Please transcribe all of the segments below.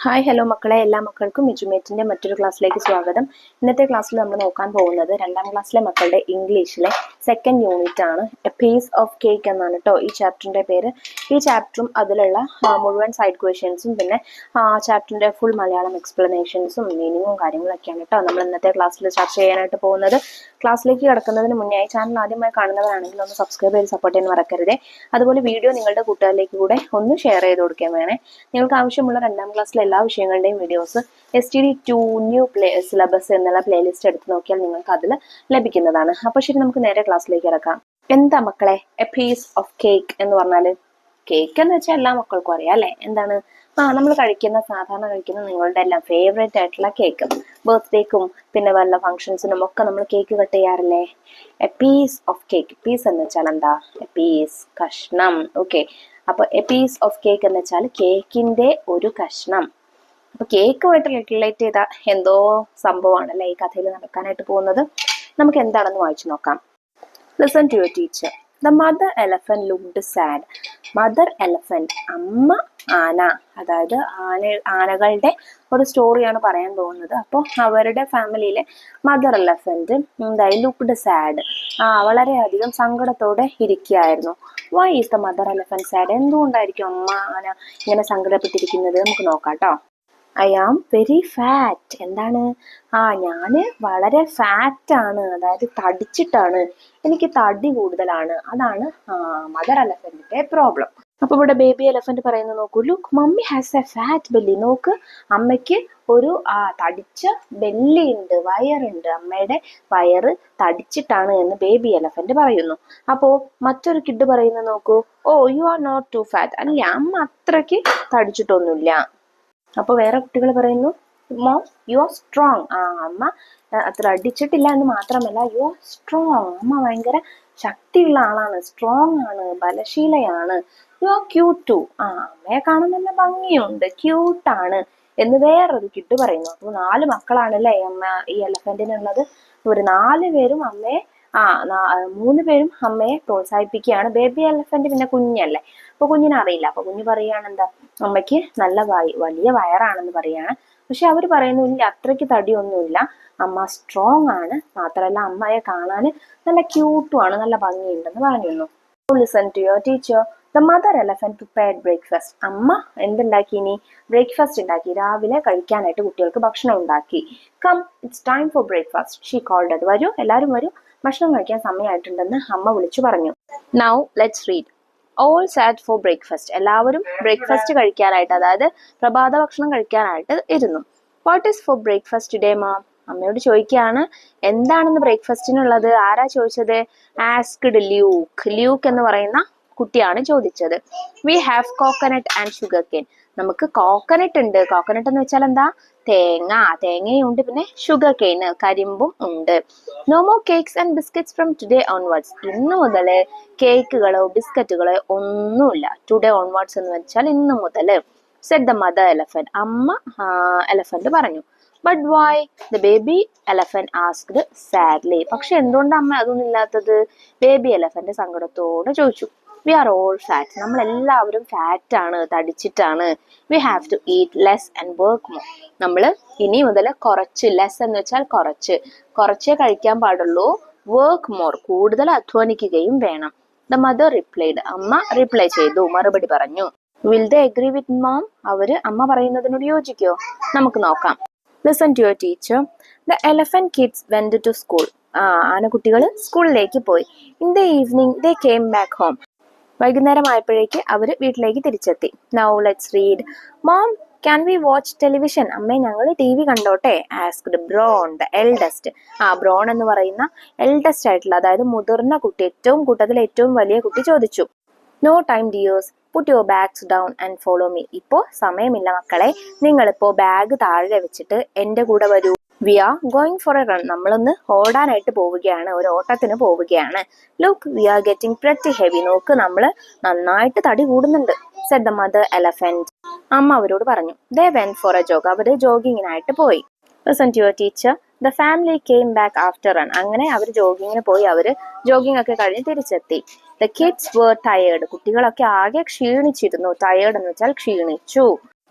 Hi hello മക്കളെ, എല്ലാ മക്കൾക്കും എജുമേറ്റിന്റെ മറ്റൊരു ക്ലാസ്സിലേക്ക് സ്വാഗതം. ഇന്നത്തെ ക്ലാസ്സിൽ നമ്മൾ നോക്കാൻ പോകുന്നത് 2ാം ക്ലാസ്സിലെ മക്കളുടെ ഇംഗ്ലീഷിലെ സെക്കൻഡ് യൂണിറ്റ് ആണ്. എ പീസ് ഓഫ് കേക്ക് എന്നാണ് കേട്ടോ ഈ ചാപ്റ്ററിന്റെ പേര്. ഈ ചാപ്റ്ററും അതിലുള്ള മുഴുവൻ സൈഡ് ക്വസ്റ്റ്യൻസും പിന്നെ ചാപ്റ്ററിന്റെ ഫുൾ മലയാളം എക്സ്പ്ലനേഷൻസും മീനിങ്ങും കാര്യങ്ങളൊക്കെയാണ് കേട്ടോ നമ്മൾ ഇന്നത്തെ ക്ലാസ്സിൽ ചർച്ച ചെയ്യാനായിട്ട് പോകുന്നത്. ക്ലാസ്സിലേക്ക് കിടക്കുന്നതിന് മുന്നേ ചാനൽ ആദ്യമായി കാണുന്നവരാണെങ്കിൽ ഒന്ന് സബ്സ്ക്രൈബ് ചെയ്ത് സപ്പോർട്ട് ചെയ്യാൻ മറക്കരുതേ. അതുപോലെ വീഡിയോ നിങ്ങളുടെ കൂട്ടുകാരിലേക്ക് കൂടെ ഒന്ന് ഷെയർ ചെയ്ത് കൊടുക്കാൻ വേണേ. നിങ്ങൾക്ക് ആവശ്യമുള്ള 2ാം ക്ലാസ്സിലെ എല്ലാ വിഷയങ്ങളുടെയും വീഡിയോസ് STD2 ന്യൂ സിലബസ് എന്നുള്ള പ്ലേലിസ്റ്റ് എടുത്ത് നോക്കിയാൽ നിങ്ങൾക്ക് അതിൽ ലഭിക്കുന്നതാണ്. അപ്പൊ ശരി, നമുക്ക് നേരെ ക്ലാസ്സിലേക്ക് കിടക്കാം. എന്താ മക്കളെ എ പീസ് ഓഫ് കേക്ക് എന്ന് പറഞ്ഞാല്? കേക്ക് എന്ന് വെച്ചാൽ എല്ലാ മക്കൾക്കും അറിയാം അല്ലെ? എന്താണ്? നമ്മൾ സാധാരണ കഴിക്കുന്ന നിങ്ങളുടെ എല്ലാം ഫേവറേറ്റ് ആയിട്ടുള്ള കേക്ക്. ബർത്ത്ഡേക്കും പിന്നെ വല്ല ഫംഗ്ഷൻസിനും ഒക്കെ നമ്മൾ കേക്ക് കട്ട് ചെയ്യാറില്ലേ? A piece of cake. Piece എന്ന് വെച്ചാൽ എന്താ? എ പീസ്, കഷ്ണം. ഓക്കെ, അപ്പൊ എ പീസ് ഓഫ് കേക്ക് എന്ന് വെച്ചാൽ കേക്കിന്റെ ഒരു കഷ്ണം. അപ്പൊ കേക്കുമായിട്ട് റിലേറ്റ് ചെയ്ത എന്തോ സംഭവമാണല്ലേ ഈ കഥയിൽ നടക്കാനായിട്ട് പോകുന്നത്. നമുക്ക് എന്താണെന്ന് വായിച്ചു നോക്കാം. Listen to your teacher. The mother elephant looked sad. Mother elephant, അമ്മ ആന, അതായത് ആനകളുടെ ഒരു സ്റ്റോറിയാണ് പറയാൻ പോകുന്നത്. അപ്പോൾ അവരുടെ ഫാമിലിയിലെ മദർ എലഫന്റ് എന്തായി? ലുക്ക്ഡ് സാഡ്, വളരെയധികം സങ്കടത്തോടെ ഇരിക്കുകയായിരുന്നു. Why is the mother elephant sad? എന്തുകൊണ്ടായിരിക്കും അമ്മ ആന ഇങ്ങനെ സങ്കടപ്പെട്ടിരിക്കുന്നത്? നമുക്ക് നോക്കാം കേട്ടോ. I am very fat. എന്താണ്? ഞാന് വളരെ ഫാറ്റ് ആണ്, അതായത് തടിച്ചിട്ടാണ്, എനിക്ക് തടി കൂടുതലാണ്. അതാണ് മദർ എലഫന്റിന്റെ പ്രോബ്ലം. അപ്പൊ ഇവിടെ ബേബി എലഫന്റ് പറയുന്നു, നോക്കൂ, look mummy has A fat belly. നോക്ക്, അമ്മയ്ക്ക് ഒരു തടിച്ച ബെല്ലി ഉണ്ട്, വയറുണ്ട്. അമ്മയുടെ വയറ് തടിച്ചിട്ടാണ് എന്ന് ബേബി എലഫന്റ് പറയുന്നു. അപ്പോ മറ്റൊരു കിഡ് പറയുന്നു, നോക്കൂ, oh you are not too fat. അല്ല, അമ്മ അത്രയ്ക്ക് തടിച്ചിട്ടൊന്നുമില്ല. അപ്പൊ വേറെ കുട്ടികൾ പറയുന്നു, മോം യു ആർ സ്ട്രോങ്. അമ്മ അത്ര അടിച്ചിട്ടില്ല എന്ന് മാത്രമല്ല, യു ആർ സ്ട്രോങ്. അമ്മ ഭയങ്കര ശക്തിയുള്ള ആളാണ്, സ്ട്രോങ് ആണ്, ബലശീലയാണ്. You are cute too. അമ്മയെ കാണാൻ നല്ല ഭംഗിയുണ്ട്, ക്യൂട്ടാണ് എന്ന് വേറൊരു കിഡ് പറയുന്നു. അപ്പൊ 4 മക്കളാണല്ലേ ഈ എലഫന്റിനുള്ളത്. ഒരു 4 പേരും അമ്മയെ 3 പേരും അമ്മയെ പ്രോത്സാഹിപ്പിക്കുകയാണ്. ബേബി എലഫന്റ് പിന്നെ കുഞ്ഞല്ലേ, അപ്പൊ കുഞ്ഞിനെ അറിയില്ല. അപ്പൊ കുഞ്ഞ് പറയാണ്, എന്താ, അമ്മയ്ക്ക് നല്ല വലിയ വയറാണെന്ന് പറയാണ്. പക്ഷെ അവര് പറയുന്നു, ഇല്ല, അത്രയ്ക്ക് തടിയൊന്നുമില്ല, അമ്മ സ്ട്രോങ് ആണ്, മാത്രമല്ല അമ്മയെ കാണാൻ നല്ല ക്യൂട്ടും ആണ്, നല്ല ഭംഗിയുണ്ടെന്ന് പറഞ്ഞിരുന്നു. Listen to your teacher. The mother elephant prepared breakfast. അമ്മ എന്തുണ്ടാക്കി? ഇനി ബ്രേക്ക്ഫാസ്റ്റ് ഉണ്ടാക്കി. രാവിലെ കഴിക്കാനായിട്ട് കുട്ടികൾക്ക് ഭക്ഷണം ഉണ്ടാക്കി. Come, it's time for breakfast, she called. അത് വരൂ, എല്ലാവരും വരൂ, ഭക്ഷണം കഴിക്കാൻ സമയമായിട്ടുണ്ടെന്ന് അമ്മ വിളിച്ചു പറഞ്ഞു. Now let's read. All sat for breakfast. എല്ലാവരും ബ്രേക്ക്ഫാസ്റ്റ് കഴിക്കാനായിട്ട്, അതായത് പ്രഭാത ഭക്ഷണം കഴിക്കാനായിട്ട് ഇരുന്നു. What is for breakfast today mom? അമ്മയോട് ചോദിക്കുകയാണ്, എന്താണെന്ന് ബ്രേക്ക്ഫാസ്റ്റിനുള്ളത്? ആരാ ചോദിച്ചത്? Asked Luke. ല്യൂക്ക് എന്ന് പറയുന്ന കുട്ടിയാണ് ചോദിച്ചത്. We have coconut and sugar cane. നമുക്ക് കോക്കനട്ട് ഉണ്ട്. കോക്കനട്ട് എന്ന് വെച്ചാൽ എന്താ? തേങ്ങയുണ്ട്, പിന്നെ ഷുഗർ കെയിൻ, കരിമ്പും ഉണ്ട്. No more cakes and biscuits from today onwards. ഇന്ന് മുതൽ കേക്കുകളോ ബിസ്ക്കറ്റുകളോ ഒന്നുമില്ല. ടുഡേ ഓൺവേർഡ്സ് എന്ന് വെച്ചാൽ ഇന്ന് മുതൽ. Said the mother elephant. അമ്മ എലഫന്റ് പറഞ്ഞു. But why? The baby elephant asked sadly. പക്ഷെ എന്തുകൊണ്ട് അമ്മ അതൊന്നും ഇല്ലാത്തത്? ബേബി എലഫന്റ് സങ്കടത്തോടെ ചോദിച്ചു. We are all fat. നമ്മൾ എല്ലാവരും ഫാറ്റ് ആണ്, തടിച്ചിട്ടാണ്. We have to eat less and work more. നമ്മൾ ഇനി മുതൽ കുറച്ച്, ലെസ് എന്ന് വെച്ചാൽ കുറച്ചേ കഴിക്കാൻ പാടുള്ളൂ. വർക്ക് മോർ, കൂടുതൽ അധ്വാനിക്കുകയും വേണം. The mother replied. അമ്മ റിപ്ലൈ ചെയ്തു, മറുപടി പറഞ്ഞു. Will they agree with mom? അവര് അമ്മ പറയുന്നതിനോട് യോജിക്കോ? നമുക്ക് നോക്കാം. Listen to your teacher. The elephant kids went to school. ആനക്കുട്ടികൾ സ്കൂളിലേക്ക് പോയി. In the evening they came back home. വൈകുന്നേരം ആയപ്പോഴേക്ക് അവർ വീട്ടിലേക്ക് തിരിച്ചെത്തി. Now let's read. Mom can we watch television? അമ്മേ, ഞങ്ങൾ TV കണ്ടോട്ടെ? Asked Brown, the eldest. Brown എന്ന് പറയുന്ന എൽഡസ്റ്റ് ആയിട്ടുള്ള, അതായത് മുതിർന്ന കുട്ടി, കൂട്ടത്തിൽ ഏറ്റവും വലിയ കുട്ടി ചോദിച്ചു. No time dears, put your bags down and follow me. ഇപ്പോൾ സമയമില്ല മക്കളെ, നിങ്ങളിപ്പോൾ ബാഗ് താഴെ വെച്ചിട്ട് എൻ്റെ കൂടെ വരൂ. We are going for a run. നമ്മളൊന്ന് ഓടാനായിട്ട് പോവുകയാണ്, ഒരു ഓട്ടത്തിന് പോവുകയാണ്. Look, we are getting pretty heavy. നോക്ക്, നമ്മൾ നന്നായിട്ട് തടി കൂടുന്നുണ്ട്. Said the mother elephant. അമ്മ അവരോട് പറഞ്ഞു. They went for a jog. അവര് ജോഗിങ്ങിനായിട്ട് പോയി. Listen to your teacher. The family came back after run. അങ്ങനെ അവർ ജോഗിങ്ങിന് പോയി. അവര് ജോഗിങ് ഒക്കെ കഴിഞ്ഞ് തിരിച്ചെത്തി. The kids were tired. കുട്ടികളൊക്കെ ആകെ ക്ഷീണിച്ചിരുന്നു. ടയേർഡ് എന്ന് വെച്ചാൽ ക്ഷീണിച്ചു.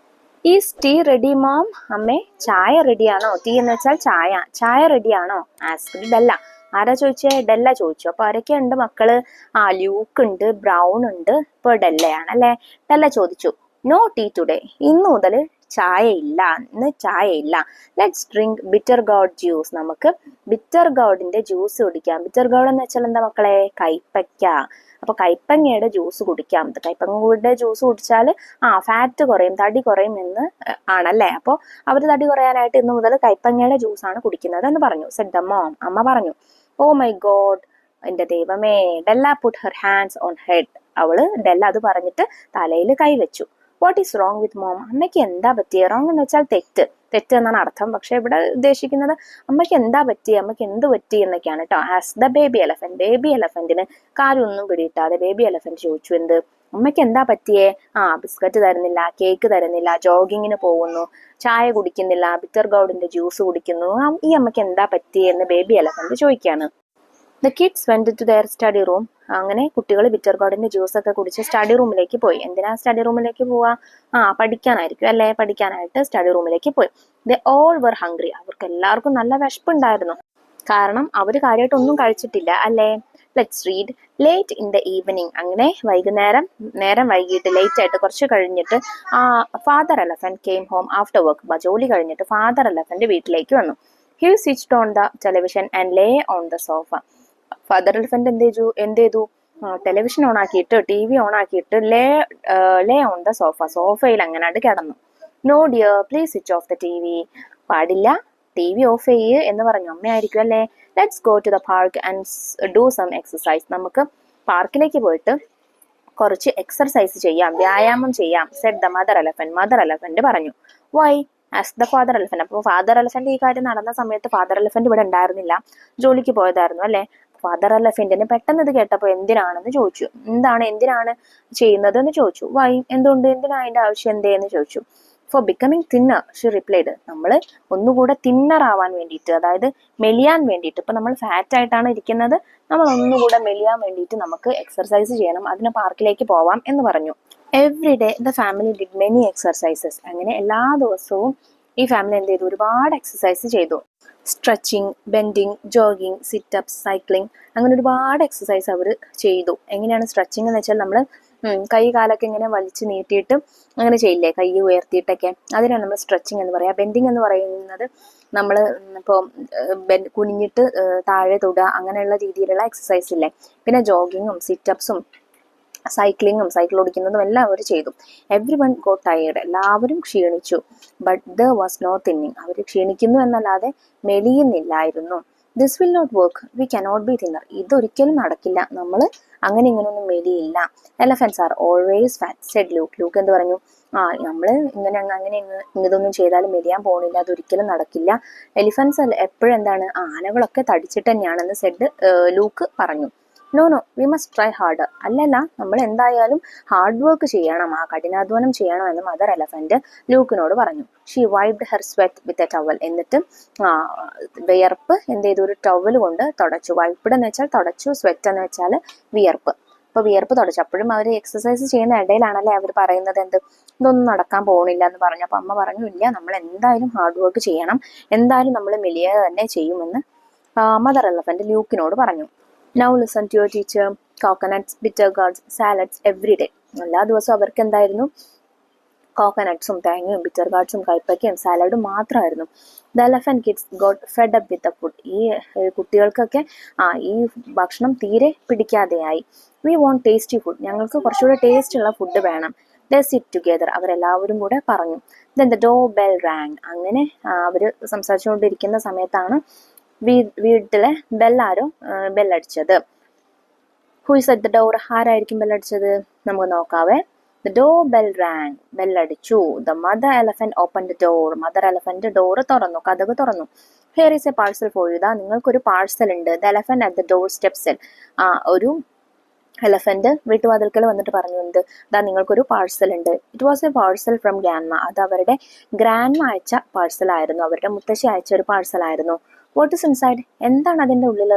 Is tea ready mom? അമ്മേ ചായ റെഡിയാണോ? ടീ എന്ന് വെച്ചാൽ ചായ. ചായ റെഡിയാണോ? Asked Della. ആരാ ചോദിച്ചേ? ഡെല്ല ചോദിച്ചു. അപ്പൊ ആരൊക്കെയുണ്ട് മക്കള്? ലൂക്ക് ഉണ്ട്, ബ്രൗൺ ഉണ്ട്, ഇപ്പൊ ഡെല്ലയാണ് അല്ലെ. ഡെല്ല ചോദിച്ചു, നോ ടീ ടുഡേ, ഇന്ന് മുതൽ ചായ ഇല്ല, ഇന്ന് ചായ ഇല്ല. Let's drink bitter God juice, നമുക്ക് ബിറ്റർ ഗോഡിന്റെ ജ്യൂസ് കുടിക്കാം. ബിറ്റർ ഗോഡ് എന്ന് വെച്ചാൽ എന്താ മക്കളെ? കൈപ്പയ്ക്ക. അപ്പൊ കൈപ്പങ്ങയുടെ ജ്യൂസ് കുടിക്കാം. കൈപ്പങ്ങയുടെ ജ്യൂസ് കുടിച്ചാൽ ഫാറ്റ് കുറയും, തടി കുറയും എന്ന് ആണല്ലേ. അപ്പോൾ അവർ തടി കുറയാനായിട്ട് ഇന്ന് മുതൽ കൈപ്പങ്ങയുടെ ജ്യൂസാണ് കുടിക്കുന്നത് എന്ന് പറഞ്ഞു. സെഡ് ദ മോം, അമ്മ പറഞ്ഞു. ഓ മൈ ഗോഡ്, എന്റെ ദൈവമേ. Della put her hands on head, Della അത് പറഞ്ഞിട്ട് തലയിൽ കൈവച്ചു. What is wrong with mom? അമ്മയ്ക്ക് എന്താ പറ്റിയ? റോങ് എന്ന് വെച്ചാൽ തെറ്റ്, തെറ്റ് എന്നാണ് അർത്ഥം. പക്ഷെ ഇവിടെ ഉദ്ദേശിക്കുന്നത് അമ്മയ്ക്ക് എന്താ പറ്റി, അമ്മയ്ക്ക് എന്ത് പറ്റി എന്നൊക്കെയാണ് കേട്ടോ. ആസ് ദ ബേബി എലഫന്റ്, ബേബി എലഫന്റിന് കാര്യമൊന്നും പിടിയിട്ടാതെ ബേബി എലഫന്റ് ചോദിച്ചു, എന്ത് അമ്മയ്ക്ക് എന്താ പറ്റിയേ? ബിസ്ക്കറ്റ് തരുന്നില്ല, കേക്ക് തരുന്നില്ല, ജോഗിങ്ങിന് പോകുന്നു, ചായ കുടിക്കുന്നില്ല, ബിറ്റർ ഗോഡിന്റെ ജ്യൂസ് കുടിക്കുന്നു, ഈ അമ്മയ്ക്ക് എന്താ പറ്റിയേ എന്ന് ബേബി എലഫന്റ് ചോദിക്കാണ്. The kids went to their study room. അങ്ങനെ കുട്ടികൾ ബിറ്റർ ഗോഡിന്റെ ജ്യൂസ് ഒക്കെ കുടിച്ച് സ്റ്റഡി റൂമിലേക്ക് പോയി. എന്തിനാ സ്റ്റഡി റൂമിലേക്ക് പോവാ? പഠിക്കാനായിരിക്കും അല്ലെ. പഠിക്കാനായിട്ട് സ്റ്റഡി റൂമിലേക്ക് പോയി. ദേ ഓൾ വർ ഹംഗ്രി, അവർക്ക് എല്ലാവർക്കും നല്ല വിശപ്പുണ്ടായിരുന്നു. കാരണം അവര് കാര്യമായിട്ട് ഒന്നും കഴിച്ചിട്ടില്ല അല്ലേ. Let's read. Late in the evening, അങ്ങനെ നേരം വൈകിട്ട്, ലേറ്റ് ആയിട്ട് കുറച്ച് കഴിഞ്ഞിട്ട് father elephant came home after work. ജോലി കഴിഞ്ഞിട്ട് ഫാദർ എലഫന്റ് വീട്ടിലേക്ക് വന്നു. He switched on the television and lay on the sofa. Father elephant എന്ത് ചെയ്തു? ടെലിവിഷൻ ഓൺ ആക്കിയിട്ട്, ടി വി ഓൺ ആക്കിയിട്ട് ലേ ഓൺ ദ സോഫ, സോഫയിൽ അങ്ങനെ കിടന്നു. No dear, please switch off the T V, പാടില്ല, ടി വി ഓഫ് ചെയ്യ് എന്ന് പറഞ്ഞു. അമ്മയായിരിക്കും അല്ലേ. Let's go to the park and do some exercise, നമുക്ക് പാർക്കിലേക്ക് പോയിട്ട് കുറച്ച് എക്സർസൈസ് ചെയ്യാം, വ്യായാമം ചെയ്യാം. Said the mother elephant, mother elephant പറഞ്ഞു. വൈ? ആസ് ദ ഫാദർ എലഫന്റ്. അപ്പോൾ ഫാദർ എലഫന്റ് ഈ കാര്യം നടന്ന സമയത്ത് ഫാദർ എലഫന്റ് ഇവിടെ ഉണ്ടായിരുന്നില്ല, ജോലിക്ക് പോയതായിരുന്നു അല്ലെ. ഫാദർ എലഫന്റിന് പെട്ടെന്ന് ഇത് കേട്ടപ്പോൾ എന്തിനാണെന്ന് ചോദിച്ചു. എന്തിനാണ് ചെയ്യുന്നത് എന്ന് ചോദിച്ചു. വൈ, എന്തുകൊണ്ട്, എന്തിനാ അതിന്റെ ആവശ്യം എന്തേന്ന് ചോദിച്ചു. For becoming thinner, she replied. നമ്മൾ ഒന്നുകൂടെ തിന്നർ ആവാൻ വേണ്ടിയിട്ട്, അതായത് മെലിയാൻ വേണ്ടിയിട്ട്. ഇപ്പൊ നമ്മൾ ഫാറ്റ് ആയിട്ടാണ് ഇരിക്കുന്നത്, നമ്മൾ ഒന്നുകൂടെ മെലിയാൻ വേണ്ടിയിട്ട് നമുക്ക് എക്സർസൈസ് ചെയ്യണം, അതിന് പാർക്കിലേക്ക് പോവാം എന്ന് പറഞ്ഞു. Every day the family did many exercises. അങ്ങനെ എല്ലാ ദിവസവും ഈ ഫാമിലി എന്ത് ചെയ്തു? ഒരുപാട് എക്സസൈസ് ചെയ്തു. Stretching, bending, jogging, sit-ups, cycling, അങ്ങനെ ഒരുപാട് എക്സസൈസ് അവർ ചെയ്തു. എങ്ങനെയാണ് സ്ട്രെച്ചിങ് എന്ന് വെച്ചാൽ നമ്മൾ കൈ കാലൊക്കെ ഇങ്ങനെ വലിച്ചു നീട്ടിയിട്ട് അങ്ങനെ ചെയ്യില്ലേ, കൈ ഉയർത്തിയിട്ടൊക്കെ, അതിനാണ് നമ്മൾ സ്ട്രെച്ചിങ് എന്ന് പറയാം. ബെൻഡിങ് എന്ന് പറയുന്നത് നമ്മൾ ഇപ്പോൾ കുനിഞ്ഞിട്ട് താഴെ തൊടുക, അങ്ങനെയുള്ള രീതിയിലുള്ള എക്സസൈസ് ഇല്ലേ. പിന്നെ ജോഗിങ്ങും സിറ്റപ്സും സൈക്ലിങ്ങും, സൈക്കിൾ ഓടിക്കുന്നതും എല്ലാം അവർ ചെയ്തു. എവ്രി വൺ ഗോട്ട് ടയേർഡ്, എല്ലാവരും ക്ഷീണിച്ചു. But there was no thinning, അവർ ക്ഷീണിക്കുന്നു എന്നല്ലാതെ മെലിയുന്നില്ലായിരുന്നു. This will not work, we cannot be thinner, ഇതൊരിക്കലും നടക്കില്ല, നമ്മൾ അങ്ങനെ ഇങ്ങനെയൊന്നും മെലിയില്ല. Elephants are always fat, said Luke. Luke എന്ത് പറഞ്ഞു? നമ്മൾ അങ്ങനെ ഇതൊന്നും ചെയ്താലും മെലിയാൻ പോണില്ല, അതൊരിക്കലും നടക്കില്ല. എലിഫൻസ് എപ്പോഴും എന്താണ്? ആനകളൊക്കെ തടിച്ചിട്ട് തന്നെയാണെന്ന് സെഡ് ലൂക്ക് പറഞ്ഞു. No we must try harder, അല്ലല്ല നമ്മൾ എന്തായാലും ഹാർഡ് വർക്ക് ചെയ്യണം, കഠിനാധ്വാനം ചെയ്യണം എന്ന് മദർ എലഫന്റ് ലൂക്കിനോട് പറഞ്ഞു. She wiped her sweat with a towel, എന്നിട്ട് വിയർപ്പ് എന്ത് ചെയ്തു? ഒരു ടവൽ കൊണ്ട് തുടച്ചു. വൈപ്ഡ് എന്ന് വെച്ചാൽ തുടച്ചു, സ്വെറ്റ് എന്ന് വെച്ചാൽ വിയർപ്പ്. അപ്പൊ വിയർപ്പ് തുടച്ചു. അപ്പോഴും അവർ എക്സസൈസ് ചെയ്യുന്ന ഇടയിലാണല്ലേ അവർ പറയുന്നത് ഇതൊന്നും നടക്കാൻ പോകണില്ല എന്ന് പറഞ്ഞു. അപ്പൊ അമ്മ പറഞ്ഞു, ഇല്ല, നമ്മൾ എന്തായാലും ഹാർഡ് വർക്ക് ചെയ്യണം, എന്തായാലും നമ്മൾ മെലിയ തന്നെ ചെയ്യുമെന്ന് മദർ എലഫന്റ് ലൂക്കിനോട് പറഞ്ഞു. Now listen to your teacher. Coconuts, bitter gourds, salads every day. എല്ലാ ദിവസവും അവർക്ക് എന്തായിരുന്നു? കോക്കനട്ട്സും തേങ്ങയും ബിറ്റർ ഗാർഡ്സും കൈപ്പയ്ക്കയും സാലഡും മാത്രമായിരുന്നു. The elephant kids got fed up with the food. ഈ കുട്ടികൾക്കൊക്കെ ഈ ഭക്ഷണം തീരെ പിടിക്കാതെയായി. വി വോണ്ട് ടേസ്റ്റി ഫുഡ്, ഞങ്ങൾക്ക് കുറച്ചുകൂടെ ടേസ്റ്റ് ഉള്ള ഫുഡ് വേണം. ദേ സിറ്റ് ടുഗെദർ, അവരെല്ലാവരും കൂടെ പറഞ്ഞു. Then the door bell rang. അങ്ങനെ അവർ സംസാരിച്ചുകൊണ്ടിരിക്കുന്ന സമയത്താണ് വീട്ടിലെ ബെല്ലടിച്ചത്. Who is at the door? ആരായിരിക്കും ബെല്ലടിച്ചത്? നമുക്ക് നോക്കാവേ. ദ ഡോർ ബെൽ റാങ്, ബെല്ലടിച്ചു. The mother elephant open the door, mother elephant door തുറന്നു, കതക് തുറന്നു. Here is a parcel for you, നിങ്ങൾക്കൊരു പാഴ്സൽ ഉണ്ട്. The elephant at the door steps. ഒരു എലഫന്റ് വീട്ടുവാതിൽക്കൽ വന്നിട്ട് പറഞ്ഞു, നിങ്ങൾക്കൊരു പാഴ്സൽ ഉണ്ട്. It was a parcel from grandma, അത് അവരുടെ ഗ്രാൻഡ്മ അയച്ച പാഴ്സൽ ആയിരുന്നു, അവരുടെ മുത്തശ്ശി അയച്ച ഒരു പാഴ്സൽ ആയിരുന്നു. What is inside? എന്താണ് അതിൻ്റെ ഉള്ളിൽ?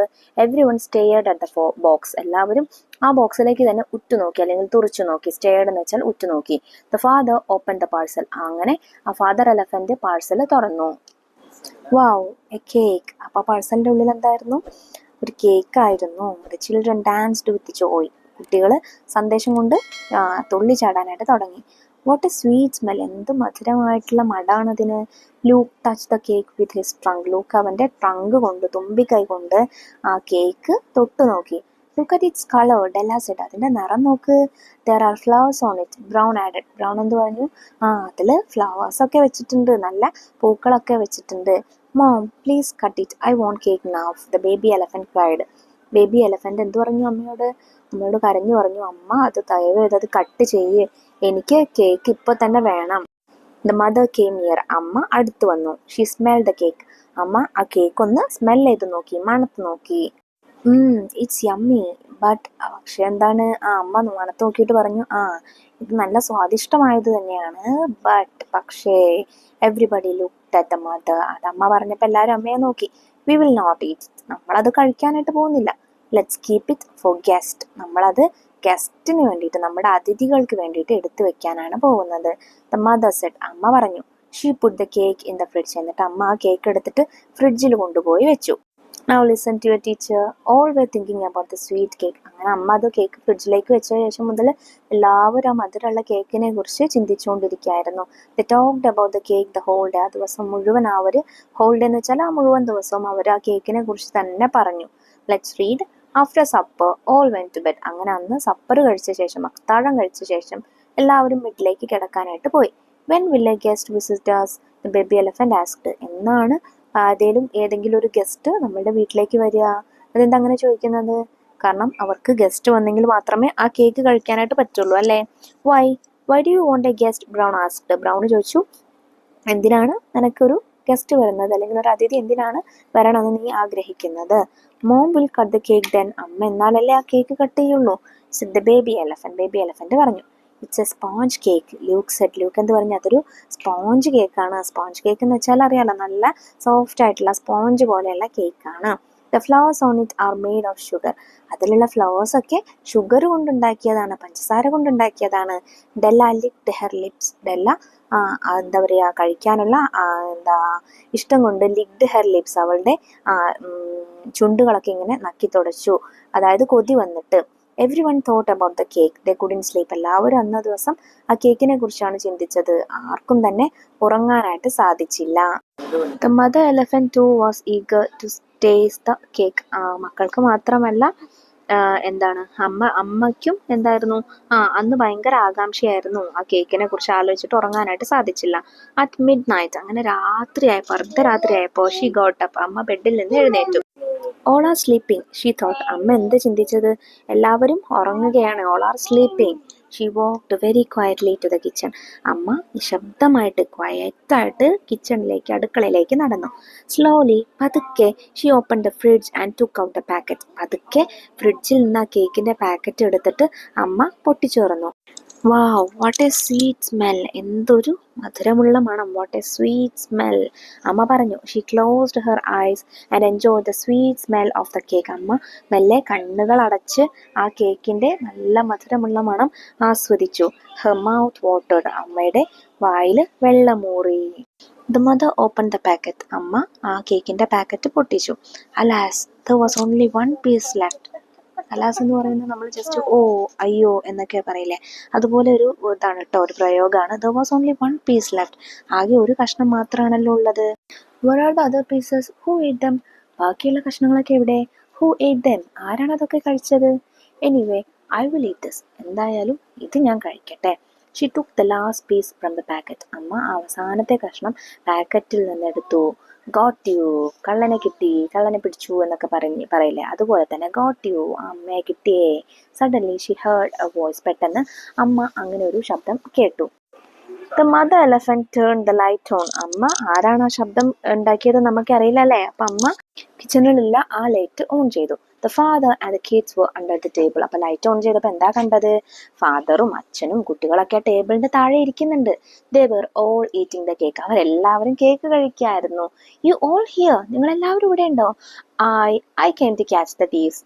Everyone stared at the box. എല്ലാവരും ആ ബോക്സിലേക്ക് തന്നെ ഉറ്റുനോക്കി, അല്ലെങ്കിൽ തുറച്ചു നോക്കി. സ്റ്റേയർഡ് എന്ന് വെച്ചാൽ ഉറ്റുനോക്കി. The father open the parcel. അങ്ങനെ ആ ഫാദർ എലഫന്റ് പാഴ്സൽ തുറന്നു. Wow, a cake. അപ്പോൾ പാഴ്സലിൻ്റെ ഉള്ളിൽ എന്തായിരുന്നു? ഒരു കേക്കായിരുന്നു. The children danced with joy. കുട്ടികൾ സന്ദേശം കൊണ്ട് തുള്ളി ചാടാനായിട്ട് തുടങ്ങി. What a sweet smell. എന്ത് മധുരമായിട്ടുള്ള മടാണതിന്. Luke touch the cake with his trunk. Luke അവൻ്റെ ട്രങ്ക് കൊണ്ട്, തുമ്പിക്കൈ കൊണ്ട് ആ കേക്ക് തൊട്ടു നോക്കി. Look at its colour, Della said. അതിൻ്റെ നിറം നോക്ക്. There are flowers on it. Brown added. Brown എന്ത് പറഞ്ഞു? അതിൽ ഫ്ലവേഴ്സൊക്കെ വെച്ചിട്ടുണ്ട്, നല്ല പൂക്കളൊക്കെ വെച്ചിട്ടുണ്ട്. Mom please cut it, I want cake now. The baby elephant cried. Baby elephant എന്ത് പറഞ്ഞു? അമ്മയോട് കരഞ്ഞു പറഞ്ഞു, അമ്മ അത് ദയവ് ചെയ്ത് അത് കട്ട് ചെയ്യ്, എനിക്ക് കേക്ക് ഇപ്പോൾ തന്നെ വേണം. The mother came near. അമ്മ അടുത്ത് വന്നു. She smell the cake. അമ്മ ആ കേക്ക് ഒന്ന് സ്മെൽ ചെയ്ത് നോക്കി, മണത്ത് നോക്കി. It's yummy but. പക്ഷെ എന്താണ്? അമ്മ മണത്ത് നോക്കിയിട്ട് പറഞ്ഞു, ഇത് നല്ല സ്വാദിഷ്ടമായത് തന്നെയാണ്, ബട്ട് പക്ഷേ. Everybody looked at the mother. അത് അമ്മ പറഞ്ഞപ്പോൾ എല്ലാവരും അമ്മയെ നോക്കി. We will not eat. നമ്മളത് കഴിക്കാനായിട്ട് പോകുന്നില്ല. Let's keep it for guest. നമ്മളത് ഗസ്റ്റിന് വേണ്ടിയിട്ട്, നമ്മുടെ അതിഥികൾക്ക് വേണ്ടിയിട്ട് എടുത്തു വെക്കാനാണ് പോകുന്നത്. The mother said. അമ്മ പറഞ്ഞു. She put the cake in the fridge. എന്നിട്ട് അമ്മ ആ കേക്ക് എടുത്തിട്ട് ഫ്രിഡ്ജിൽ കൊണ്ടുപോയി വെച്ചു. Now listen to your teacher. All were thinking about the sweet cake. അങ്ങനെ അമ്മ അത് കേക്ക് ഫ്രിഡ്ജിലേക്ക് വെച്ച ശേഷം മുതൽ എല്ലാവരും ആ മധുരമുള്ള കേക്കിനെ കുറിച്ച് ചിന്തിച്ചുകൊണ്ടിരിക്കുകയായിരുന്നു. They talked about the cake the whole day. ആ ദിവസം മുഴുവൻ അവർ, ഹോൾ ഡേ എന്ന് വെച്ചാൽ ആ മുഴുവൻ ദിവസവും അവർ ആ കേക്കിനെ കുറിച്ച് തന്നെ പറഞ്ഞു. Let's read. After supper, all went to bed. അങ്ങനെ അന്ന് സപ്പർ കഴിച്ച ശേഷം, അത്താഴം കഴിച്ച ശേഷം എല്ലാവരും ബെഡിലേക്ക് കിടക്കാനായിട്ട് പോയി. When will a guest visit us? The baby elephant asked. എന്നാണ് ഏതെങ്കിലും ഒരു ഗസ്റ്റ് നമ്മളുടെ വീട്ടിലേക്ക് വരിക? അതെന്താ അങ്ങനെ ചോദിക്കുന്നത്? കാരണം അവർക്ക് ഗസ്റ്റ് വന്നെങ്കിൽ മാത്രമേ ആ കേക്ക് കഴിക്കാനായിട്ട് പറ്റുള്ളൂ, അല്ലേ? Why do you want A guest? Brown asked. Brown ചോദിച്ചു, എന്തിനാണ് നിനക്കൊരു ഗസ്റ്റ് വരുന്നത്, അല്ലെങ്കിൽ ഒരു അതിഥി എന്തിനാണ് വരണമെന്ന് നീ ആഗ്രഹിക്കുന്നത്? Mom will cut the cake then. അമ്മ എന്നാലല്ലേ ആ കേക്ക് കട്ട് ചെയ്യുള്ളൂ. Said the baby elephant. Baby elephant പറഞ്ഞു. It's a sponge cake. Luke said. Luke എന്ത് പറഞ്ഞു? അതൊരു സ്പോഞ്ച് കേക്കാണ്. സ്പോഞ്ച് കേക്ക് എന്ന് വെച്ചാൽ അറിയാലോ, നല്ല സോഫ്റ്റ് ആയിട്ടുള്ള സ്പോഞ്ച് പോലെയുള്ള കേക്കാണ്. The flowers on it are made of sugar. അതിലുള്ള ഫ്ലവേഴ്സ് ഒക്കെ ഷുഗർ കൊണ്ടുണ്ടാക്കിയതാണ്, പഞ്ചസാര കൊണ്ടുണ്ടാക്കിയതാണ്. ഡെല്ല ലിക്ഡ് ഹെർ ലിപ്സ്. ഡെല്ല എന്താ പറയുക, കഴിക്കാനുള്ള ഇഷ്ടം കൊണ്ട് ലിക്ഡ് ഹെർ ലിപ്സ്, അവളുടെ ചുണ്ടുകളൊക്കെ ഇങ്ങനെ നക്കി തുടച്ചു, അതായത് കൊതി വന്നിട്ട്. Every one thought about the cake. They കുഡിൻ sleep. എല്ലാവരും അന്ന ദിവസം ആ കേക്കിനെ കുറിച്ചാണ് ചിന്തിച്ചത്. ആർക്കും തന്നെ ഉറങ്ങാനായിട്ട് സാധിച്ചില്ല. The mother elephant too was eager to taste the cake. മക്കൾക്ക് മാത്രമല്ല, അമ്മയ്ക്കും എന്തായിരുന്നു, അന്ന് ഭയങ്കര ആകാംക്ഷയായിരുന്നു. ആ കേക്കിനെ കുറിച്ച് ആലോചിച്ചിട്ട് ഉറങ്ങാനായിട്ട് സാധിച്ചില്ല. At midnight. അങ്ങനെ രാത്രിയായപ്പോൾ, അർദ്ധരാത്രിയായപ്പോൾ ഷീ ഗോട്ട് അപ്പ്. അമ്മ ബെഡിൽ നിന്ന് എഴുന്നേറ്റു. All are sleeping she thought. അമ്മ എന്ത് ചിന്തിച്ചത്? എല്ലാവരും ഉറങ്ങുകയാണ്. All are sleeping. She walked very quietly to the kitchen. അമ്മ നിശബ്ദമായിട്ട്, ക്വയറ്റായിട്ട് കിച്ചണിലേക്ക്, അടുക്കളയിലേക്ക് നടന്നു. സ്ലോലി, പതുക്കെ, she open the fridge and took out the packet. പതുക്കെ ഫ്രിഡ്ജിൽ നിന്ന് ആ കേക്കിൻ്റെ പാക്കറ്റ് എടുത്തിട്ട് അമ്മ പൊട്ടിച്ചു തുറന്നു. വാവ്, വാട്ട് എ സ്വീറ്റ് സ്മെൽ. എന്തൊരു മധുരമുള്ള മണം. What a sweet smell. അമ്മ പറഞ്ഞു. She closed her ice and enjoy the sweet smell of the cake. അമ്മ മെല്ലെ കണ്ണുകൾ അടച്ച് ആ കേക്കിൻ്റെ നല്ല മധുരമുള്ള മണം ആസ്വദിച്ചു. Her mouth watered. അമ്മയുടെ വായിൽ വെള്ളമൂറി. The mother open the packet. അമ്മ ആ കേക്കിൻ്റെ പാക്കറ്റ് പൊട്ടിച്ചു. Alas, there was only one piece left. Alas എന്ന് പറയുന്നത് നമ്മൾ ജസ്റ്റ് അയ്യോ എന്നൊക്കെ പറയില്ലേ, അതുപോലെ ഒരു ഇതാണ് കേട്ടോ, ഒരു പ്രയോഗമാണ്. There was only one piece left. ആകെ ഒരു കഷ്ണം മാത്രമാണല്ലോ ഉള്ളത്. Where are the other pieces? Who ate them? ബാക്കിയുള്ള കഷ്ണങ്ങളൊക്കെ എവിടെ? Who ate dum? ആരാണ് അതൊക്കെ കഴിച്ചത്? Anyway I will eat this. എന്തായാലും ഇത് ഞാൻ കഴിക്കട്ടെ. She took the last piece from the packet. അമ്മ അവസാനത്തെ കഷ്ണം പാക്കറ്റിൽ നിന്നെടുത്തു. ഗോട്ട് യു, കള്ളനെ കിട്ടി, കള്ളനെ പിടിച്ചു എന്നൊക്കെ പറയില്ലേ, അതുപോലെ തന്നെ ഗോട്ട് യു, അമ്മയെ കിട്ടിയേ. Suddenly she heard A voice. പെട്ടെന്ന് അമ്മ അങ്ങനെ ഒരു ശബ്ദം കേട്ടു. The mother elephant turn the light on. അമ്മ ആരാണ് ആ ശബ്ദം ഉണ്ടാക്കിയത് നമുക്കറിയില്ല, അല്ലേ? അപ്പം അമ്മ കിച്ചണിലുള്ള ആ ലൈറ്റ് ഓൺ ചെയ്തു. The father and the kids were under the table. അപ്പോൾ ലൈറ്റ് ഓൺ ചെയ്തപ്പോൾ എന്താ കണ്ടത്? ഫാദറും അച്ഛനും കുട്ടികളൊക്കെ ടേബിളിന്റെ താഴെ ഇരിക്കുന്നുണ്ട്. They were all eating the cake. അവരെല്ലാവരും കേക്ക് കഴിക്കായിരുന്നു. You all here? നിങ്ങൾ എല്ലാവരും ഇവിടെ ഉണ്ടോ? I came to catch the thieves.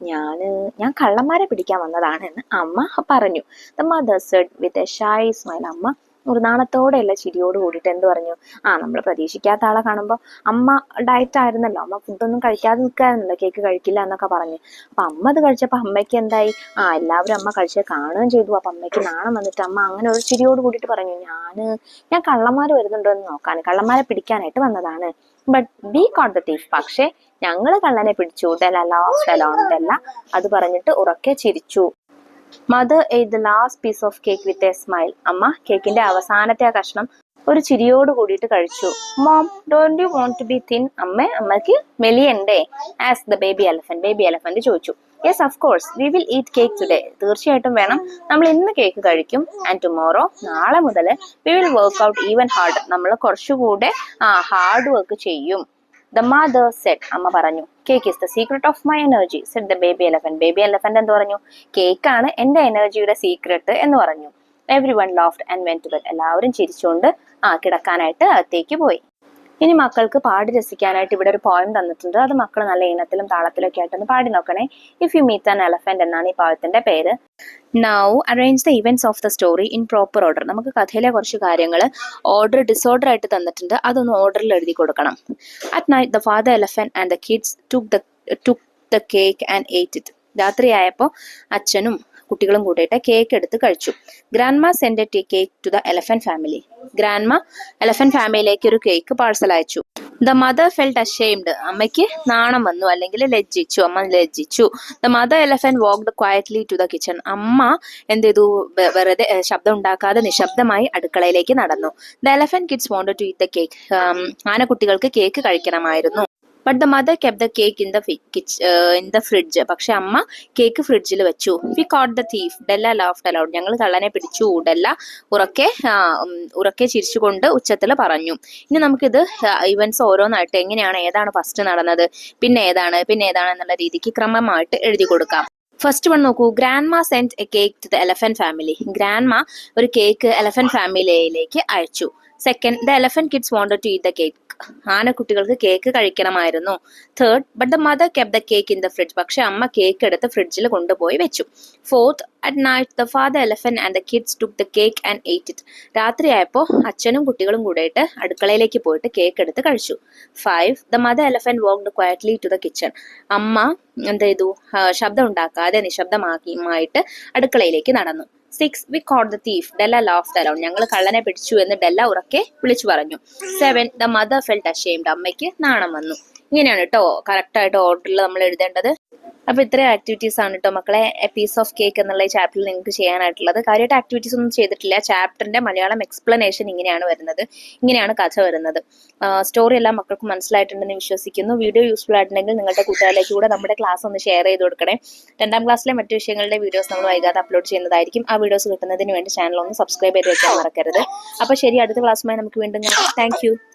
ഞാൻ കള്ളന്മാരെ പിടിക്കാൻ വന്നതാണ് എന്ന് അമ്മ പറഞ്ഞു. The mother said with a shy smile. അമ്മ ഒരു നാണത്തോടെയല്ല ചിരിയോട് കൂടിയിട്ട് എന്ത് പറഞ്ഞു? നമ്മൾ പ്രതീക്ഷിക്കാത്ത ആളെ കാണുമ്പോൾ അമ്മ ഡയറ്റ് ആയിരുന്നല്ലോ, അമ്മ ഫുഡൊന്നും കഴിക്കാതെ നിൽക്കായിരുന്നല്ലോ, കേക്ക് കഴിക്കില്ല എന്നൊക്കെ പറഞ്ഞു. അപ്പൊ അമ്മ അത് കഴിച്ചപ്പോൾ അമ്മയ്ക്ക് എന്തായി? എല്ലാവരും അമ്മ കഴിച്ചത് കാണുകയും ചെയ്തു. അപ്പൊ അമ്മയ്ക്ക് നാണം വന്നിട്ട് അമ്മ അങ്ങനെ ഒരു ചിരിയോട് കൂടിയിട്ട് പറഞ്ഞു, ഞാൻ കള്ളന്മാര് വരുന്നുണ്ടോ എന്ന് നോക്കാൻ, കള്ളന്മാരെ പിടിക്കാനായിട്ട് വന്നതാണ്. But we caught the thief. പക്ഷെ ഞങ്ങള് കള്ളനെ പിടിച്ചു. അത് പറഞ്ഞിട്ട് ഉറക്കെ ചിരിച്ചു. Mother ate the last piece of cake with a smile. അമ്മ കേക്കിന്റെ അവസാനത്തെ ആ കഷ്ണം ഒരു ചിരിയോട് കൂടിയിട്ട് കഴിച്ചു. Mom, don't you want to be thin? അമ്മയ്ക്ക് മെലിയണ്ടേ? Asked the baby elephant. Baby elephant ചോദിച്ചു. Yes, of course. We will eat cake today. തീർച്ചയായിട്ടും വേണം, നമ്മൾ ഇന്ന് കേക്ക് കഴിക്കും. And tomorrow, നാളെ മുതൽ we will work out even harder. നമ്മൾ കുറച്ചുകൂടെ ഹാർഡ് വർക്ക് ചെയ്യും. The mother said. അമ്മ പറഞ്ഞു. Cake is the secret of my energy, said the baby elephant. Baby elephant എന്ത് പറഞ്ഞു? കേക്കാണ് എന്റെ എനർജിയുടെ സീക്രട്ട് എന്ന് പറഞ്ഞു. Everyone laughed and went to bed. എല്ലാവരും ചിരിച്ചുകൊണ്ട് കിടക്കാനായിട്ട് അകത്തേക്ക് പോയി. ഇനി മക്കൾക്ക് പാടി രസിക്കാനായിട്ട് ഇവിടെ ഒരു പോയം തന്നിട്ടുണ്ട്. അത് മക്കൾ നല്ല ഈണത്തിലും താളത്തിലൊക്കെ ആയിട്ടൊന്ന് പാടി നോക്കണേ. If you meet an elephant എന്നാണ് ഈ പോയത്തിന്റെ പേര്. Now arrange the events of the story in proper order. നമുക്ക് കഥയിലെ കുറച്ച് കാര്യങ്ങൾ ഡിസോർഡർ ആയിട്ട് തന്നിട്ടുണ്ട്, അതൊന്ന് ഓർഡറിൽ എഴുതി കൊടുക്കണം. At night the father elephant and the kids took the cake and ate it. രാത്രിയായപ്പോൾ അച്ഛനും കുട്ടികളും കൂടിയിട്ട് കേക്ക് എടുത്ത് കഴിച്ചു. Grandma send a cake to the elephant family. Grandma elephant ഫാമിലിയിലേക്ക് ഒരു കേക്ക് പാഴ്സൽ അയച്ചു. The mother felt ashamed. അമ്മയ്ക്ക് നാണം വന്നു, അല്ലെങ്കിൽ ലജ്ജിച്ചു. അമ്മ ലജ്ജിച്ചു. The mother elephant walked quietly to the kitchen. അമ്മ എന്ത് ചെയ്തു? വെറുതെ ശബ്ദം ഉണ്ടാക്കാതെ നിശബ്ദമായി അടുക്കളയിലേക്ക് നടന്നു. The elephant kids wanted to eat the cake. ആനക്കുട്ടികൾക്ക് കേക്ക് കഴിക്കണമായിരുന്നു. But the mother kept the cake in the fridge. പക്ഷെ അമ്മ കേക്ക് ഫ്രിഡ്ജിൽ വെച്ചു. We caught the thief. Della laughed aloud. ഞങ്ങൾ കള്ളനെ പിടിച്ചു. ഡെല്ല ഉറക്കെ ചിരിച്ചുകൊണ്ട് ഉച്ചത്തിൽ പറഞ്ഞു. ഇനി നമുക്കിത് ഇവന്റ്സ് ഓരോന്നായിട്ട് എങ്ങനെയാണ്, ഏതാണ് ഫസ്റ്റ് നടന്നത്, പിന്നെ ഏതാണ് എന്നുള്ള രീതിക്ക് ക്രമമായിട്ട് എഴുതി കൊടുക്കാം. ഫസ്റ്റ് വൺ നോക്കൂ. Grandma send a cake to the elephant family. Grandma ഒരു കേക്ക് എലഫന്റ് ഫാമിലിയിലേക്ക് അയച്ചു. Second, the elephant kids wanted to eat the cake. ആനക്കുട്ടികൾക്ക് കേക്ക് കഴിക്കണമായിരുന്നു. Third, but the mother kept the cake in the fridge. പക്ഷെ അമ്മ cake എടുത്ത് ഫ്രിഡ്ജിൽ കൊണ്ടുപോയി വെച്ചു. Fourth, at night the father elephant and the kids took the cake and ate it. രാത്രിയായപ്പോൾ അച്ഛനും കുട്ടികളും കൂടിയിട്ട് അടുക്കളയിലേക്ക് പോയിട്ട് കേക്ക് എടുത്ത് കഴിച്ചു. Five, the mother elephant walked quietly to the kitchen. അമ്മ എന്ത് ചെയ്തു? ശബ്ദം ഉണ്ടാക്കാതെ നിശബ്ദമായിട്ട് അടുക്കളയിലേക്ക് നടന്നു. Six, we caught the thief. Della laughed aloud. ഞങ്ങൾ കള്ളനെ പിടിച്ചു എന്ന് ഡെല്ല ഉറക്കെ വിളിച്ചു പറഞ്ഞു. Seven, the mother felt ashamed. അമ്മയ്ക്ക് നാണം വന്നു. ഇങ്ങനെയാണ് കേട്ടോ കറക്റ്റ് ആയിട്ട് ഓർഡറിൽ നമ്മൾ എഴുതേണ്ടത്. അപ്പൊ ഇത്രയും ആക്ടിവിറ്റീസ് ആണ് കേട്ടോ മക്കളെ എ പീസ് ഓഫ് കേക്ക് എന്നുള്ള ഈ ചാപ്റ്ററിൽ നിങ്ങൾക്ക് ചെയ്യാനായിട്ടുള്ളത്. കാര്യമായിട്ട് ആക്ടിവിറ്റീസ് ഒന്നും ചെയ്തിട്ടില്ല. ചാപ്റ്ററിന്റെ മലയാളം എക്സ്പ്ലനേഷൻ ഇങ്ങനെയാണ് വരുന്നത്, ഇങ്ങനെയാണ് കഥ വരുന്നത്. സ്റ്റോറി എല്ലാം മക്കൾക്ക് മനസ്സിലായിട്ടുണ്ടെന്ന് വിശ്വസിക്കുന്നു. വീഡിയോ യൂസ്ഫുൾ ആയിട്ടുണ്ടെങ്കിൽ നിങ്ങളുടെ കൂട്ടുകാരിലേക്ക് കൂടെ നമ്മുടെ ക്ലാസ് ഒന്ന് ഷെയർ ചെയ്ത് കൊടുക്കണേ. 2ാം ക്ലാസ്സിലെ മറ്റു വിഷയങ്ങളുടെ വീഡിയോസ് നമ്മൾ വൈകാതെ അപ്ലോഡ് ചെയ്യുന്നതായിരിക്കും. ആ വീഡിയോസ് കിട്ടുന്നതിന് വേണ്ടി ചാനൽ ഒന്ന് സബ്സ്ക്രൈബ് ചെയ്ത് വെക്കാൻ മറക്കരുത്. അപ്പൊ ശരി, അടുത്ത ക്ലാസ്സുമായി നമുക്ക് വീണ്ടും കാണാം. Thank you.